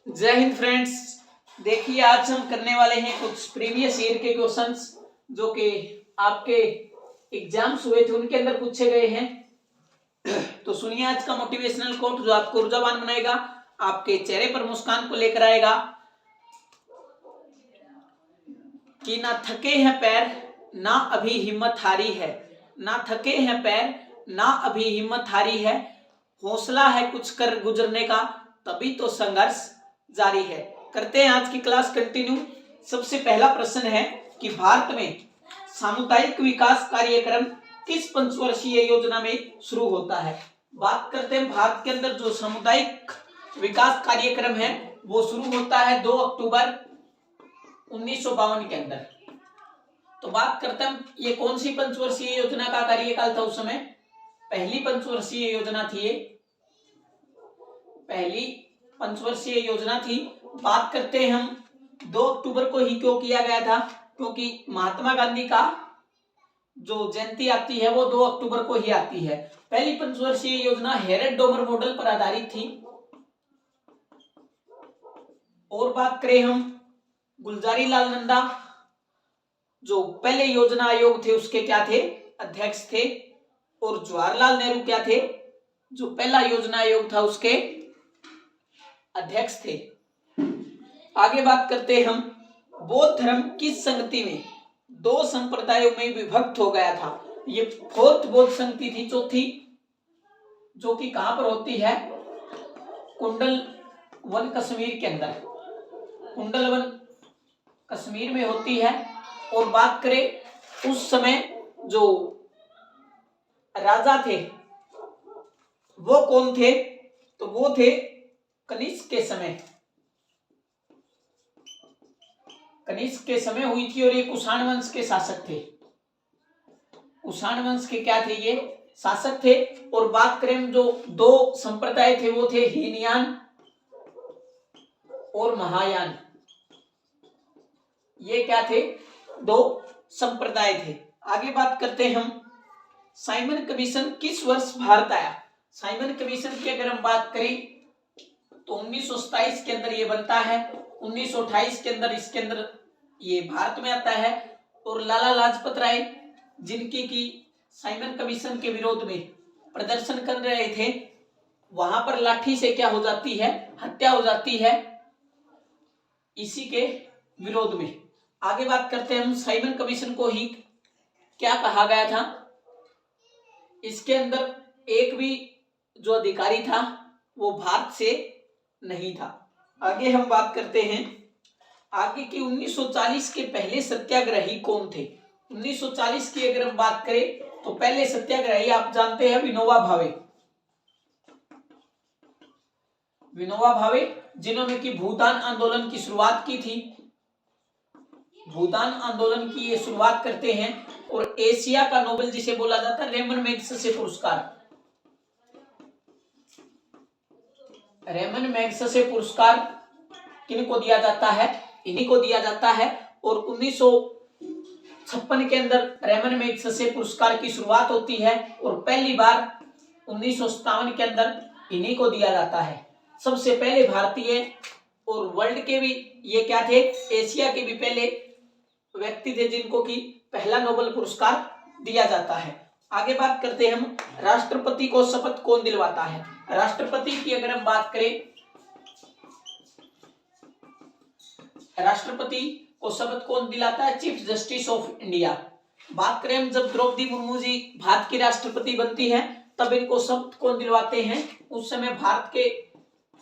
जय हिंद फ्रेंड्स। देखिए आज हम करने वाले हैं कुछ प्रीवियस ईयर के क्वेश्चंस जो कि आपके एग्जाम्स हुए थे उनके अंदर पूछे गए हैं। तो सुनिए आज का मोटिवेशनल कोट जो आपको ऊर्जावान बनाएगा, आपके चेहरे पर मुस्कान को लेकर आएगा कि ना थके हैं पैर ना अभी हिम्मत हारी है। ना थके हैं पैर ना अभी हिम्मत हारी है, हौसला है कुछ कर गुजरने का, तभी तो संघर्ष जारी है। करते हैं आज की क्लास कंटिन्यू। सबसे पहला प्रश्न है कि भारत में सामुदायिक विकास कार्यक्रम किस पंचवर्षीय योजना में शुरू होता है। बात करते हैं भारत के अंदर जो सामुदायिक विकास कार्यक्रम है वो शुरू होता है 2 अक्टूबर 1952 के अंदर। तो बात करते हैं ये कौन सी पंचवर्षीय योजना का कार्यकाल था उस समय। पहली पंचवर्षीय योजना थी, ये पहली पंचवर्षीय योजना थी। बात करते हैं हम 2 अक्टूबर को ही क्यों किया गया था, क्योंकि महात्मा गांधी का जो जयंती आती है वो 2 अक्टूबर को ही आती है। पहली पंचवर्षीय योजना हेरेड डोमर मॉडल पर आधारित थी। और बात करें हम गुलजारी लाल नंदा जो पहले योजना आयोग थे उसके क्या थे, अध्यक्ष थे। और जवाहरलाल नेहरू क्या थे, जो पहला योजना आयोग था उसके अध्यक्ष थे। आगे बात करते हैं हम बौद्ध धर्म किस संगति में 2 संप्रदायों में विभक्त हो गया था। ये फोर्थ बौद्ध संगति थी, चौथी, जो कि कहां पर होती है, कुंडल वन कश्मीर के अंदर, कुंडल वन कश्मीर में होती है। और बात करें उस समय जो राजा थे वो कौन थे, तो वो थे कनिष्क के समय, कनिष्क के समय हुई थी। और ये कुषाण वंश के शासक थे, कुषाण वंश के क्या थे, ये शासक थे। और बात करें जो 2 संप्रदाय थे वो थे हीनयान और महायान। ये क्या थे, 2 संप्रदाय थे। आगे बात करते हैं हम साइमन कमीशन किस वर्ष भारत आया। साइमन कमीशन की अगर हम बात करें तो 1927 के अंदर ये बनता है, 1928 के अंदर इसके अंदर ये भारत में आता है। और लाला लाजपत राय जिनकी की साइमन कमीशन के विरोध में प्रदर्शन कर रहे थे, वहां पर लाठी से क्या हो जाती है, हत्या हो जाती है इसी के विरोध में। आगे बात करते हैं हम साइमन कमीशन को ही क्या कहा गया था। इसके अंदर एक भी जो अधिकारी था वो भारत से नहीं था। आगे हम बात करते हैं आगे की 1940 के पहले सत्याग्रही कौन थे। 1940 की अगर हम बात करें तो पहले सत्याग्रही आप जानते हैं विनोबा भावे, विनोबा भावे जिन्होंने की भूदान आंदोलन की शुरुआत की थी। भूदान आंदोलन की ये शुरुआत करते हैं। और एशिया का नोबेल जिसे बोला जाता है रेमन मैग्सेसे पुरस्कार, रेमन मैग्सेसे पुरस्कार किनको दिया जाता है, इन्हीं को दिया जाता है। और 1956 के अंदर रेमन मैग्सेसे पुरस्कार की शुरुआत होती है और पहली बार 1957 के अंदर इन्हीं को दिया जाता है। सबसे पहले भारतीय और वर्ल्ड के भी ये क्या थे, एशिया के भी पहले व्यक्ति थे जिनको की पहला नोबेल पुरस्कार दिया जाता है। आगे बात करते हैं हम राष्ट्रपति को शपथ कौन दिलवाता है। राष्ट्रपति की अगर हम बात करें, राष्ट्रपति को शपथ कौन दिलाता है, चीफ जस्टिस ऑफ इंडिया। बात करें हम जब द्रौपदी मुर्मू जी भारत की राष्ट्रपति बनती है तब इनको शपथ कौन दिलवाते हैं। उस समय भारत के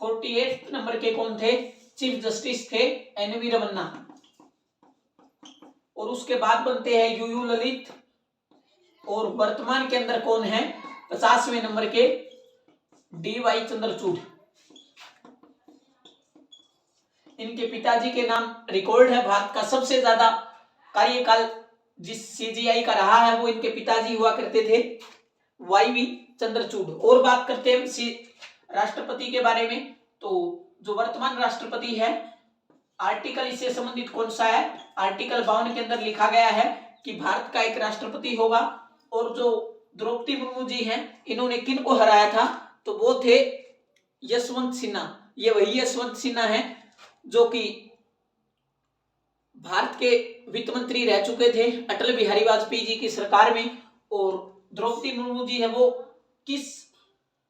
48 नंबर के कौन थे, चीफ जस्टिस थे एन.वी. रमन्ना। और उसके बाद बनते हैं यू ललित। और वर्तमान के अंदर कौन है, 50वें नंबर के डी.वाई. चंद्रचूड़। इनके पिताजी के नाम रिकॉर्ड है, भारत का सबसे ज्यादा कार्यकाल जिस सीजीआई का रहा है वो इनके पिताजी हुआ करते थे, वाई.वी. चंद्रचूड़। और बात करते हैं राष्ट्रपति के बारे में, तो जो वर्तमान राष्ट्रपति है आर्टिकल इससे संबंधित कौन सा है, आर्टिकल 52 के अंदर लिखा गया है कि भारत का एक राष्ट्रपति होगा। और जो द्रौपदी मुर्मू जी हैं इन्होंने किन को हराया था, तो वो थे यशवंत सिन्हा। ये वही यशवंत सिन्हा है जो कि भारत के वित्त मंत्री रह चुके थे अटल बिहारी वाजपेयी जी की सरकार में। और द्रौपदी मुर्मू जी है वो किस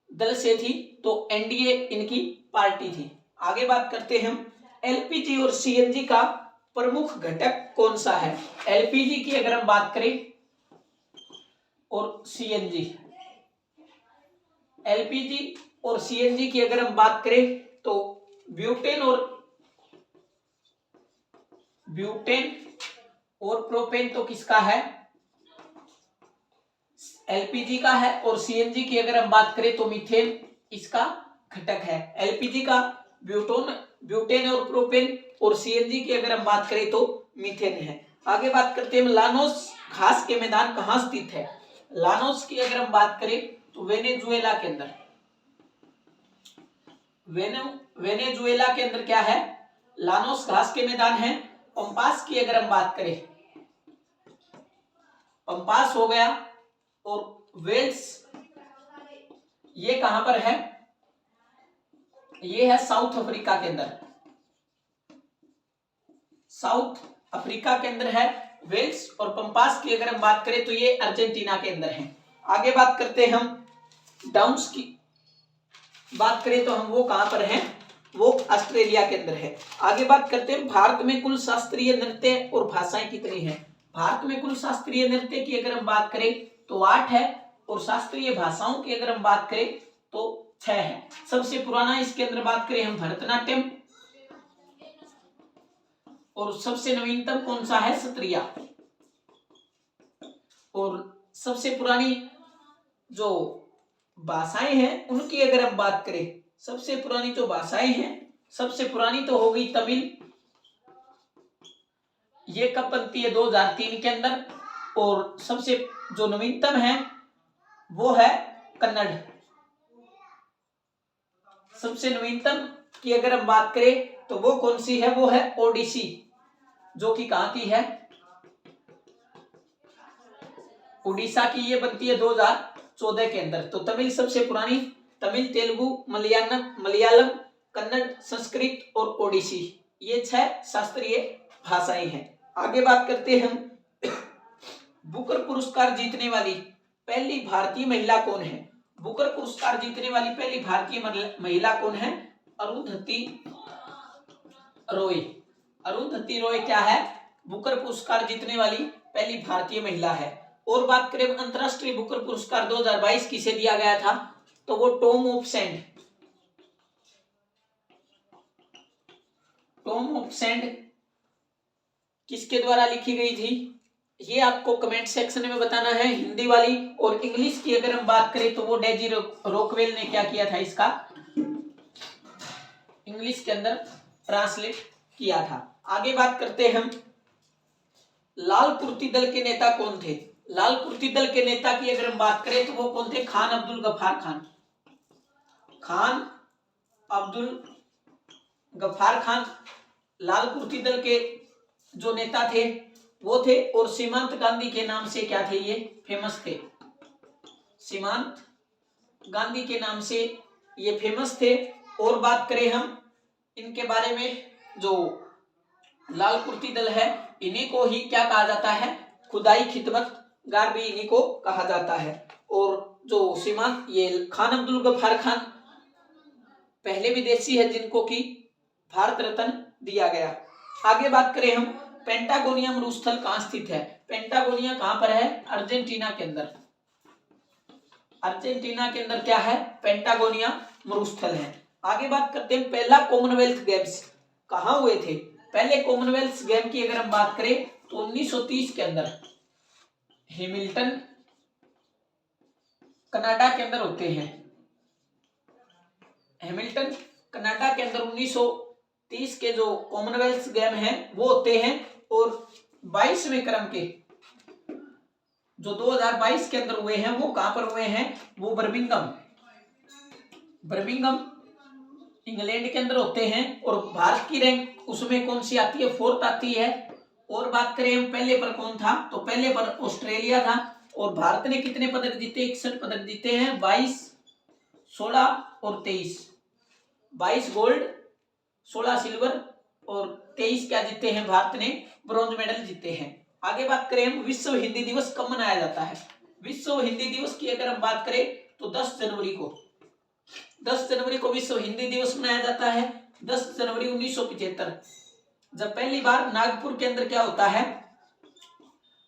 दल से थी, तो एनडीए इनकी पार्टी थी। आगे बात करते हैं हम एलपीजी और सीएनजी का प्रमुख घटक कौन सा है। एलपीजी की अगर हम बात करें और सीएनजी, एलपीजी और सीएनजी की अगर हम बात करें तो ब्यूटेन और प्रोपेन तो किसका है, एलपीजी का है। और सीएनजी की अगर हम बात करें तो मीथेन इसका घटक है। एलपीजी का ब्यूटेन और प्रोपेन और सीएनजी की अगर हम बात करें तो मीथेन है। आगे बात करते हैं लानोस घास के मैदान कहाँ स्थित है। लानोस की अगर हम बात करें तो वेनेजुएला के अंदर, वेनेजुएला के अंदर क्या है, लानोस घास के मैदान है। पंपास की अगर हम बात करें, पंपास हो गया और वेल्स ये कहां पर है, ये है साउथ अफ्रीका के अंदर, साउथ अफ्रीका के अंदर है वेल्स। और पंपास की अगर हम बात करें तो ये अर्जेंटीना के अंदर है। आगे बात करते हैं हम डाउन्स की बात करें तो हम वो कहां पर हैं, वो ऑस्ट्रेलिया के अंदर है। आगे बात करते हैं भारत में कुल शास्त्रीय नृत्य और भाषाएं कितनी हैं। भारत में कुल शास्त्रीय नृत्य की अगर हम बात करें तो 8 है और शास्त्रीय भाषाओं की अगर हम बात करें तो 6 है। सबसे पुराना इसके अंदर बात करें हम भरतनाट्यम, और सबसे नवीनतम कौन सा है, सत्रिया। और सबसे पुरानी जो भाषाएं हैं उनकी अगर हम बात करें, सबसे पुरानी जो भाषाएं हैं, सबसे पुरानी तो हो गई तमिल, ये कब बनती है 2003 के अंदर। और सबसे जो नवीनतम है वो है कन्नड़। सबसे नवीनतम की अगर हम बात करें तो वो कौन सी है, वो है ओडिसी, जो कि कहां की है, उड़ीसा की। ये बनती है 2014 के अंदर। तो तमिल सबसे पुरानी, तमिल, तेलुगु, मलयालम, कन्नड़, संस्कृत और ओडिसी, ये 6 शास्त्रीय भाषाएं हैं। आगे बात करते हैं हम बुकर पुरस्कार जीतने वाली पहली भारतीय महिला कौन है। बुकर पुरस्कार जीतने वाली पहली भारतीय महिला कौन है, अरुंधति रॉय। अरुंधति रॉय क्या है, बुकर पुरस्कार जीतने वाली पहली भारतीय महिला है। और बात करें अंतरराष्ट्रीय बुकर पुरस्कार 2022 किसे दिया गया था, तो वो टॉम ऑफ सैंड किसके द्वारा लिखी गई थी, ये आपको कमेंट सेक्शन में बताना है, हिंदी वाली। और इंग्लिश की अगर हम बात करें तो वो डेजी रॉकवेल ने क्या किया था, इसका इंग्लिश के अंदर ट्रांसलेट किया था। आगे बात करते हैं हम लाल कुर्ती दल के नेता कौन थे। लाल कुर्ती दल के नेता की अगर हम बात करें तो वो कौन थे, खान अब्दुल गफ्फार खान। खान अब्दुल गफ्फार खान लाल कुर्ती दल के जो नेता थे वो थे। और सीमांत गांधी के नाम से क्या थे, ये फेमस थे, सीमांत गांधी के नाम से ये फेमस थे। और बात करें हम इनके बारे में, जो लाल कुर्ती दल है इन्हीं को ही क्या कहा जाता है, खुदाई खिदमतगार भी इन्हीं को कहा जाता है। और जो सीमांत, ये खान अब्दुल गफ्फार खान पहले विदेशी है जिनको कि भारत रत्न दिया गया। आगे बात करें हम पेंटागोनिया मरुस्थल कहां स्थित है। पेंटागोनिया कहां पर है, अर्जेंटीना के अंदर। अर्जेंटीना के अंदर क्या है, पेंटागोनिया मरुस्थल है। आगे बात करते हैं पहला कॉमनवेल्थ गेम्स कहां हुए थे। पहले कॉमनवेल्थ गेम की अगर हम बात करें तो 1930 के अंदर हैमिल्टन कनाडा के अंदर होते हैं। हैमिल्टन कनाडा के अंदर 1930 के जो कॉमनवेल्थ गेम हैं वो होते हैं। और 22वें क्रम के जो 2022 के अंदर हुए हैं वो कहां पर हुए हैं, वो बर्मिंघम इंग्लैंड के अंदर होते हैं। और भारत की रैंक उसमें कौन सी आती है, 4th आती है। और बात करें हम पहले पर कौन था, तो पहले पर ऑस्ट्रेलिया था। और भारत ने कितने पदक जीते, 61 पदक जीते हैं, 22, 16 और 23। 22 गोल्ड, 16 सिल्वर और 23 क्या जीते हैं, भारत ने ब्रॉन्ज मेडल जीते हैं। आगे बात करें हम, विश्व हिंदी दिवस कब मनाया जाता है। विश्व हिंदी दिवस की अगर हम बात करें तो 10 जनवरी को विश्व हिंदी दिवस मनाया जाता है। 10 जनवरी 1975 जब पहली बार नागपुर के अंदर क्या होता है,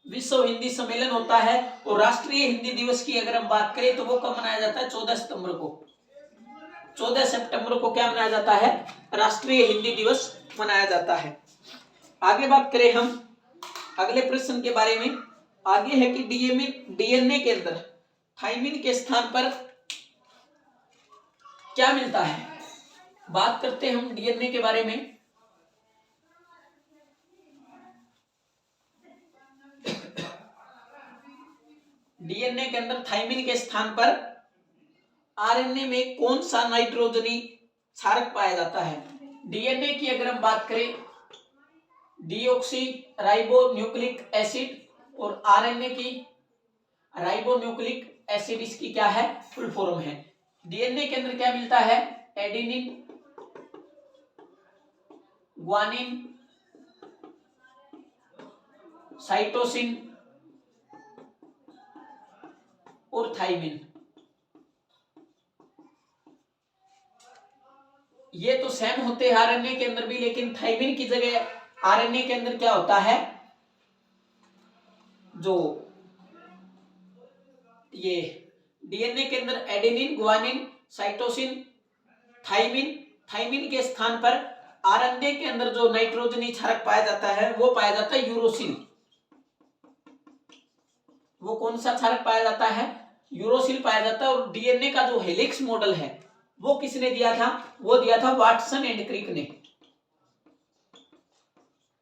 विश्व हिंदी सम्मेलन होता है। और राष्ट्रीय हिंदी दिवस की अगर हम बात करें तो वो कब मनाया जाता है, 14 सितंबर को। 14 सितंबर को क्या मनाया जाता है, राष्ट्रीय हिंदी दिवस मनाया जाता है। आगे बात करें हम अगले प्रश्न के बारे में। आगे है कि डीएनए के अंदर थाइमिन के स्थान पर क्या मिलता है। बात करते हैं हम डीएनए के बारे में। डीएनए के अंदर थाइमिन के स्थान पर आरएनए में कौन सा नाइट्रोजनी क्षारक पाया जाता है। डीएनए की अगर हम बात करें, डीऑक्सी राइबोन्यूक्लिक एसिड और आरएनए की राइबोन्यूक्लिक एसिड, इसकी क्या है, फुल फॉर्म है। डीएनए के अंदर क्या मिलता है, एडेनिन, ग्वानिन, साइटोसिन और थाइमिन। ये तो सेम होते हैं आरएनए के अंदर भी, लेकिन थाइमिन की जगह आरएनए के अंदर क्या होता है, जो ये डीएनए के अंदर एडेनिन, ग्वानिन, साइटोसिन, थाइमिन के स्थान पर आरएनए के अंदर जो नाइट्रोजनी क्षारक पाया जाता है वो पाया जाता है यूरोसिल। वो कौन सा क्षारक पाया जाता है, यूरोसिल पाया जाता है। और डीएनए का जो हेलिक्स मॉडल है वो किसने दिया था, वो दिया था वाटसन एंड क्रिक ने।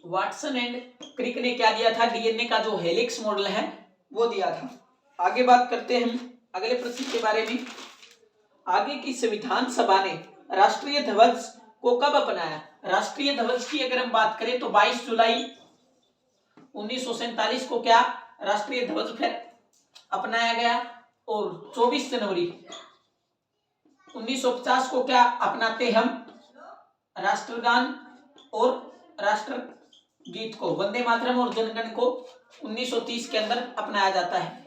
वाटसन एंड क्रिक ने क्या दिया था, डीएनए का जो हेलिक्स मॉडल है वो दिया था। आगे बात करते हैं हम अगले प्रश्न के बारे में। आगे की संविधान सभा ने राष्ट्रीय ध्वज को कब अपनाया। राष्ट्रीय ध्वज की अगर हम बात करें तो 22 जुलाई 1947 को क्या राष्ट्रीय ध्वज फिर अपनाया गया। और 24 जनवरी 1950 को क्या अपनाते हम, राष्ट्रगान और राष्ट्रगीत को, वंदे मातरम और जनगण को 1930 के अंदर अपनाया जाता है।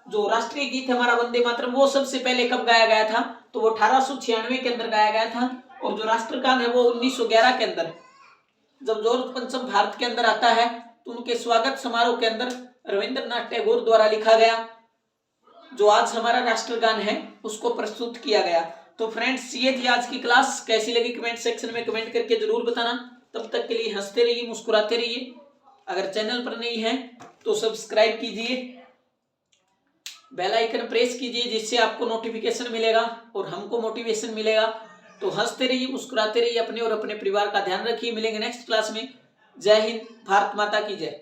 जो राष्ट्रीय गीत हमारा वंदे मातरम वो सबसे पहले कब गाया गया था, तो वो 1896 के अंदर गाया गया था। और जो राष्ट्रगान है वो 1911 के अंदर जब जॉर्ज पंचम भारत के अंदर आता है तो उनके स्वागत समारोह के अंदर रविंद्रनाथ टैगोर द्वारा लिखा गया जो आज हमारा राष्ट्रगान है उसको प्रस्तुत किया गया। तो फ्रेंड्स ये थी आज की क्लास, कैसी लगी कमेंट सेक्शन में कमेंट करके जरूर बताना। तब तक के लिए हंसते रहिए, मुस्कुराते रहिए। अगर चैनल पर नहीं है तो सब्सक्राइब कीजिए, बेल आइकन प्रेस कीजिए, जिससे आपको नोटिफिकेशन मिलेगा और हमको मोटिवेशन मिलेगा। तो हंसते रहिए, मुस्कुराते रहिए, अपने और अपने परिवार का ध्यान रखिए। मिलेंगे नेक्स्ट क्लास में। जय हिंद, भारत माता की जय।